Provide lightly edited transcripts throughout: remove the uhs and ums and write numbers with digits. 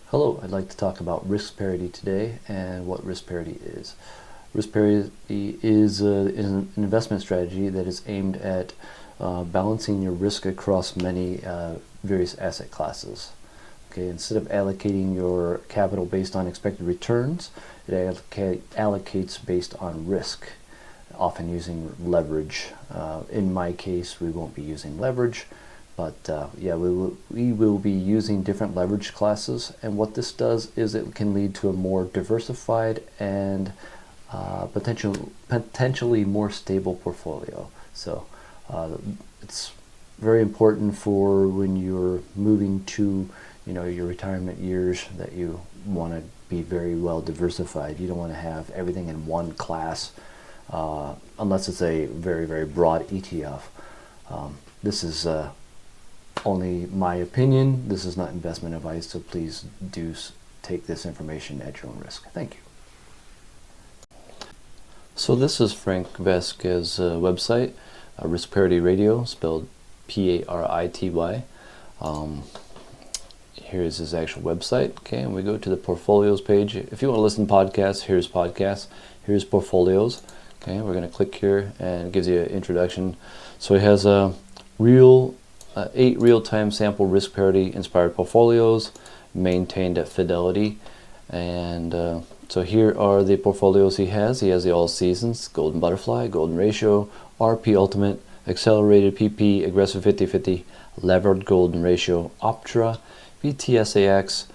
Hello, I'd like to talk about risk parity today and what risk parity is. Risk parity is an investment strategy that is aimed at balancing your risk across many various asset classes. Okay, instead of allocating your capital based on expected returns, it allocates based on risk, often using leverage. In my case, we won't be using leverage. But yeah, we will be using different leverage classes, and what this does is it can lead to a more diversified and potentially more stable portfolio. So it's very important for when you're moving to your retirement years that you want to be very well diversified. You don't want to have everything in one class unless it's a very broad ETF. This is only my opinion. This is not investment advice, so please do take this information at your own risk. Thank you. So this is Frank Vasquez's website, Risk Parity Radio, spelled P-A-R-I-T-Y. Here's his actual website. Okay, and we go to the portfolios page. If you want to listen to podcasts, here's podcasts. Here's portfolios. Okay, we're going to click here, and it gives you an introduction. So he has a 8 real-time sample risk parity inspired portfolios maintained at Fidelity. And so here are the portfolios he has. He has the All Seasons, Golden Butterfly, Golden Ratio, RP Ultimate, Accelerated PP, Aggressive 50/50, Levered Golden Ratio, Optra, VTSAX,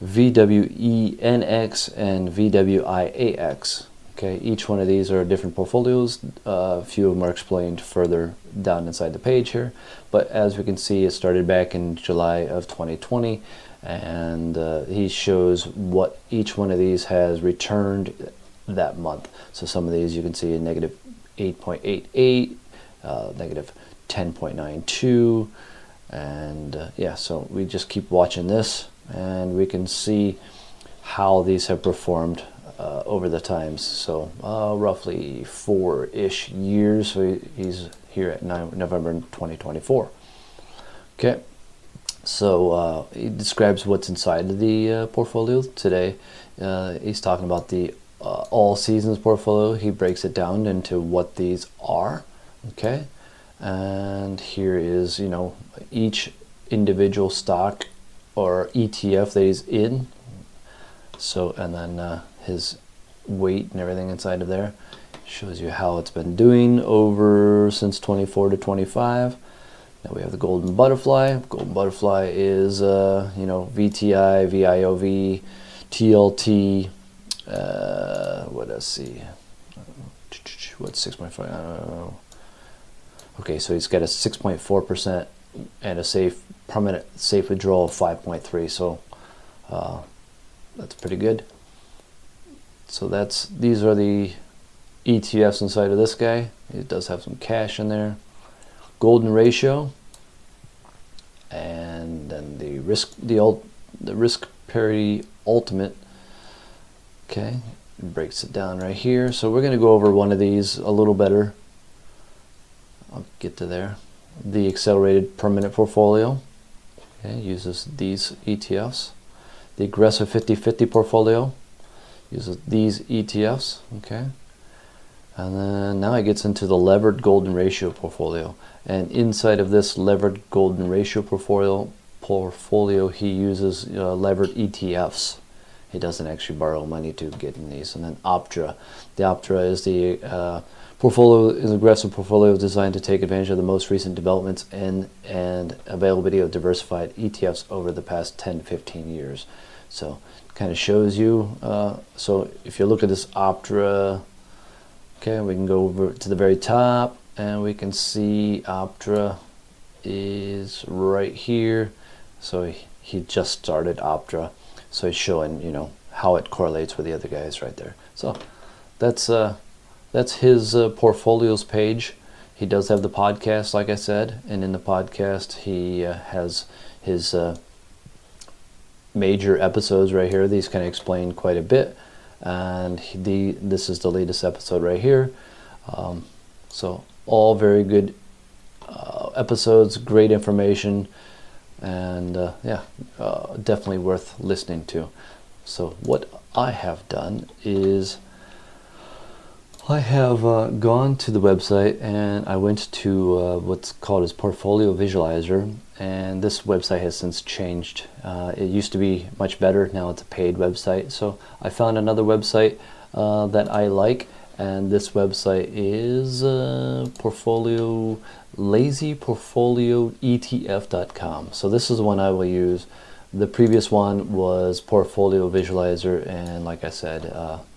VWENX, and VWIAX. Okay, each one of these are different portfolios. A few of them are explained further down inside the page here. But as we can see, it started back in July of 2020, and he shows what each one of these has returned that month. So some of these you can see a negative 8.88, negative 10.92, and yeah, so we just keep watching this, and we can see how these have performed over the times. So roughly 4-ish years. So he's here at November 2024. Okay, so he describes what's inside of the portfolio today. He's talking about the All Seasons portfolio. He breaks it down into what these are. Okay, and here is each individual stock or ETF that he's in. So, and then his weight and everything inside of there shows you how it's been doing over since 24 to 25. Now we have the Golden Butterfly. Golden Butterfly is VTI, VIOV, TLT. What does see? What's 6.5? I don't know. Okay, so he's got a 6.4% and a permanent safe withdrawal of 5.3. So that's pretty good. So these are the ETFs inside of this guy. It does have some cash in there. Golden Ratio, and then the Risk Parity Ultimate. Okay, it breaks it down right here. So we're going to go over one of these a little better. I'll get to there. The Accelerated Permanent Portfolio. Okay, uses these ETFs. The Aggressive 50/50 Portfolio uses these ETFs. Okay, and then now it gets into the Levered Golden Ratio Portfolio, and inside of this Levered Golden Ratio portfolio he uses levered ETFs. He doesn't actually borrow money to get in these. And then Optra. The Optra is the portfolio, is an aggressive portfolio designed to take advantage of the most recent developments and availability of diversified ETFs over the past 10-15 years. So it kind of shows you. So if you look at this Optra, okay, we can go over to the very top, and we can see Optra is right here. So he just started Optra. So he's showing, how it correlates with the other guys right there. So that's his portfolios page. He does have the podcast, like I said, and in the podcast he has his major episodes right here. These kind of explain quite a bit, and this is the latest episode right here. So all very good episodes, great information. and yeah, definitely worth listening to. So what I have done is I have gone to the website and I went to what's called as Portfolio Visualizer, and this website has since changed. It used to be much better, now it's a paid website. So I found another website that I like, and this website is lazyportfolioetf.com. So this is the one I will use. The previous one was Portfolio Visualizer, and like I said,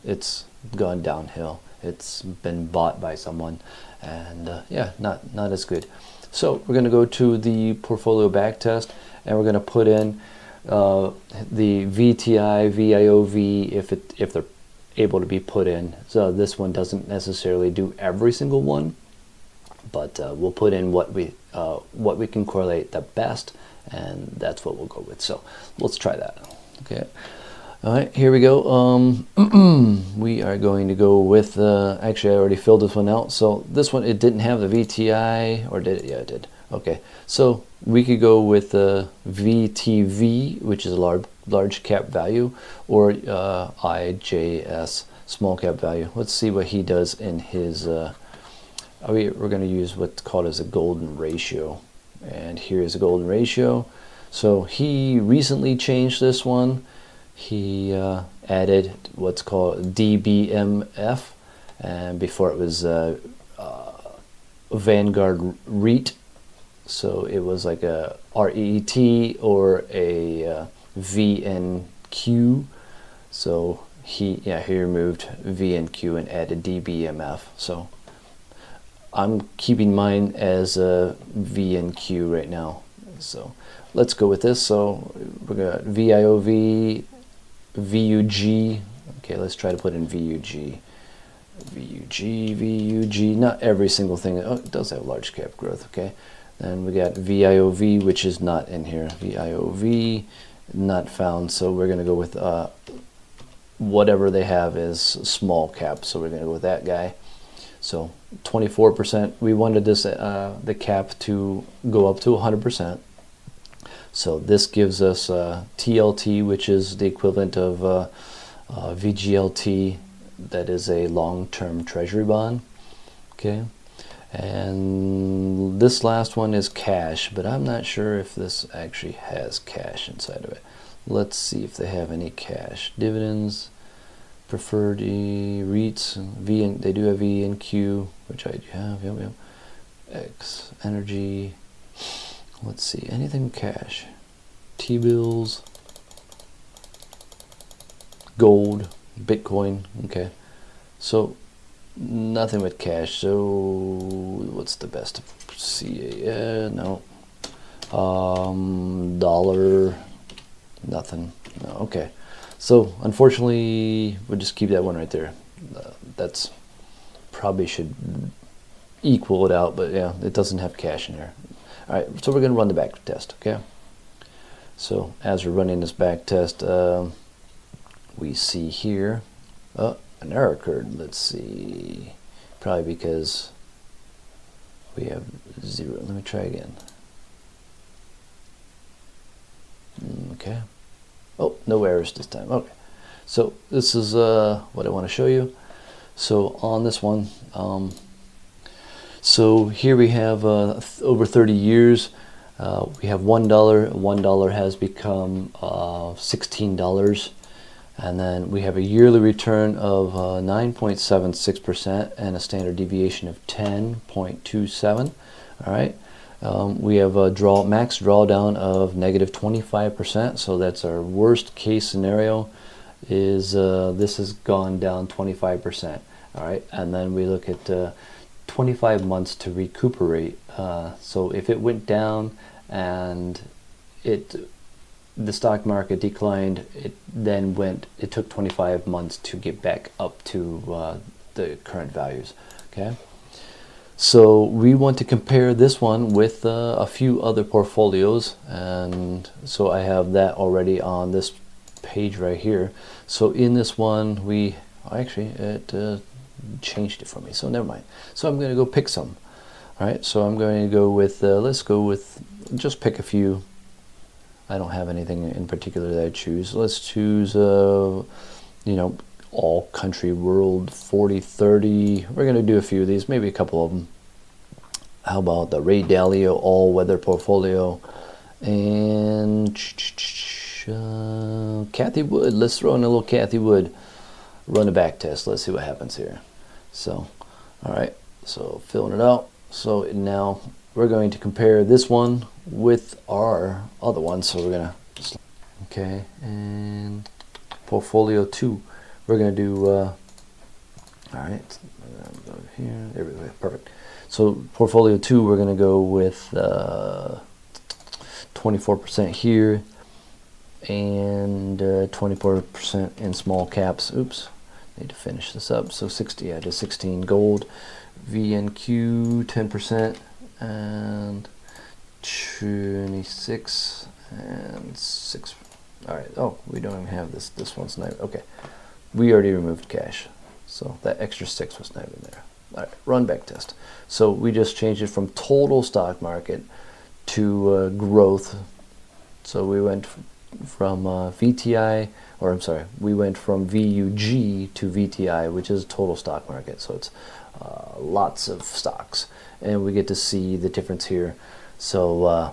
it's gone downhill. It's been bought by someone, and yeah, not as good. So we're going to go to the portfolio backtest, and we're going to put in the VTI, VIOV if they're able to be put in. So this one doesn't necessarily do every single one, but we'll put in what we can correlate the best, and that's what we'll go with. So let's try that. Okay. All right, here we go. We are going to go with, actually I already filled this one out. So this one, it didn't have the VTI, or did it? Yeah, it did. Okay, so we could go with VTV, which is a large cap value, or IJS, small cap value. Let's see what he does in his, we're going to use what's called as a golden ratio. And here is a golden ratio. So he recently changed this one. He added what's called DBMF, and before it was Vanguard REIT. So it was like a RET or a VNQ. So he removed VNQ and added DBMF. So I'm keeping mine as a VNQ right now. So let's go with this. So we're gonna VIOV, VUG. Okay, let's try to put in VUG. VUG. Not every single thing. Oh, it does have large cap growth. Okay. Then we got VIOV, which is not in here. VIOV, not found. So we're going to go with whatever they have is small cap. So we're going to go with that guy. So 24%. We wanted this the cap to go up to 100%. So this gives us TLT, which is the equivalent of VGLT, that is a long-term treasury bond. Okay, and this last one is cash, but I'm not sure if this actually has cash inside of it. Let's see if they have any cash. Dividends, preferred REITs, they do have VNQ, which I do have. Yep. X Energy. Let's see, anything cash? T-bills, gold, Bitcoin. Okay, so nothing with cash. So what's the best? CA? No. Dollar? Nothing. No. Okay. So unfortunately, we'll just keep that one right there. That's probably should equal it out, but yeah, it doesn't have cash in here. All right, so we're going to run the back test, okay? So as we're running this back test, we see here an error occurred. Let's see, probably because we have 0. Let me try again. Okay. Oh, no errors this time. Okay. So this is what I want to show you. So on this one, so here we have over 30 years. We have $1. $1 has become $16. And then we have a yearly return of 9.76% and a standard deviation of 10.27. All right. We have a max drawdown of negative 25%. So that's our worst case scenario. Is this has gone down 25%. All right. And then we look at 25 months to recuperate. So if it went down and the stock market declined, it took 25 months to get back up to the current values. Okay, so we want to compare this one with a few other portfolios, and so I have that already on this page right here. So in this one, it changed it for me, so never mind. So I'm going to go pick some. All right, so I'm going to go with let's go with just pick a few. I don't have anything in particular that I choose. Let's choose, you know, all country world 40/30. We're going to do a few of these, maybe a couple of them. How about the Ray Dalio all weather portfolio? And Kathy Wood. Let's throw in a little Kathy Wood. Run a back test. Let's see what happens here. So, all right. So filling it out. So now we're going to compare this one with our other one. So we're gonna, okay, and portfolio 2. We're gonna do. All right. Go here. There we go. Perfect. So portfolio 2, we're gonna go with 24% here and 24% in small caps. Oops. Need to finish this up. So 60 out of 16 gold, VNQ 10% and 26 and 6. All right. Oh, we don't even have this. This one's not. Okay. We already removed cash, so that extra 6 was not even there. All right. Run back test. So we just changed it from total stock market to growth. So we went from VTI, or I'm sorry, we went from VUG to VTI, which is total stock market. So it's lots of stocks, and we get to see the difference here. So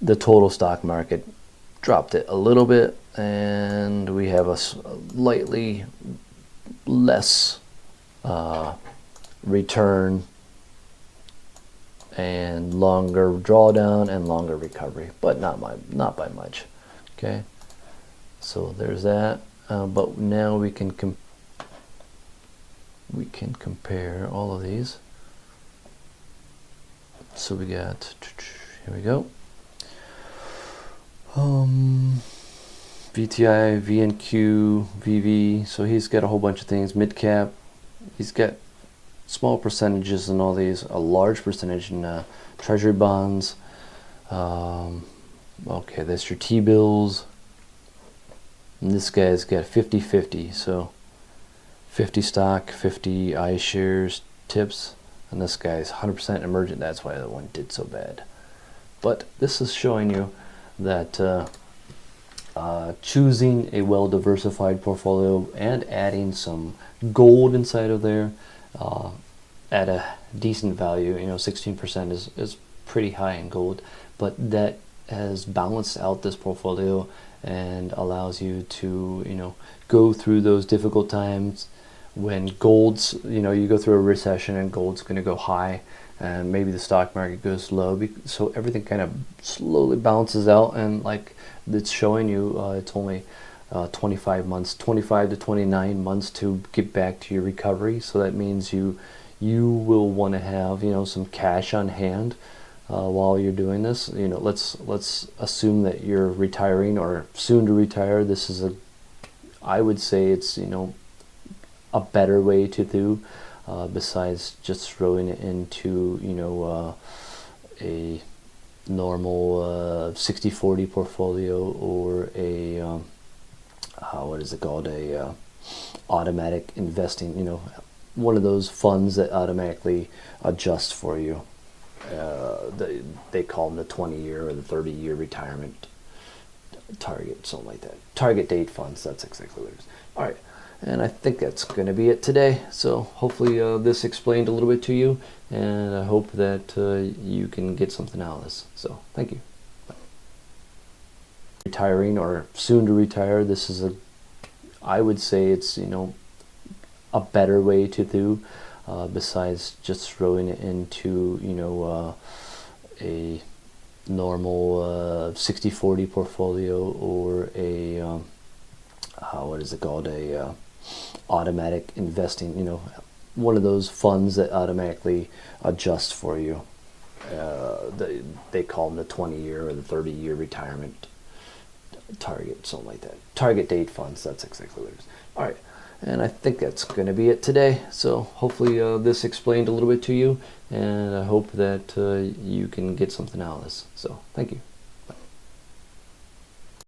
the total stock market dropped it a little bit, and we have a slightly less return and longer drawdown and longer recovery, but not by much. Okay, so there's that. But now we can compare all of these. So we got, here we go. VTI, VNQ, VV. So he's got a whole bunch of things. Mid cap. He's got small percentages in all these. A large percentage in treasury bonds. Okay, that's your T-bills. And this guy's got 50/50. So 50 stock, 50 iShares tips. And this guy's 100% emergent. That's why that one did so bad. But this is showing you that choosing a well-diversified portfolio and adding some gold inside of there at a decent value, 16% is pretty high in gold, but that has balanced out this portfolio and allows you to, go through those difficult times when gold's, you go through a recession and gold's going to go high and maybe the stock market goes low. So everything kind of slowly balances out, and like it's showing you, it's only 25 to 29 months to get back to your recovery. So that means you will want to have, some cash on hand while you're doing this. Let's assume that you're retiring or soon to retire. This is I would say it's, a better way to do besides just throwing it into, a normal 60/40 portfolio or a what is it called, a automatic investing, one of those funds that automatically adjust for you. They call them the 20-year or the 30-year retirement target, something like that. Target date funds, that's exactly what it is. All right, and I think that's going to be it today. So hopefully this explained a little bit to you, and I hope that you can get something out of this. So thank you. Bye. Retiring or soon to retire, this is I would say it's, a better way to do besides just throwing it into, a normal 60/40 portfolio or a what is it called, a automatic investing, one of those funds that automatically adjust for you. They call them the 20-year or the 30-year retirement target, something like that. Target date funds, that's exactly what it is. All right, and I think that's going to be it today. So hopefully this explained a little bit to you, and I hope that you can get something out of this. So thank you.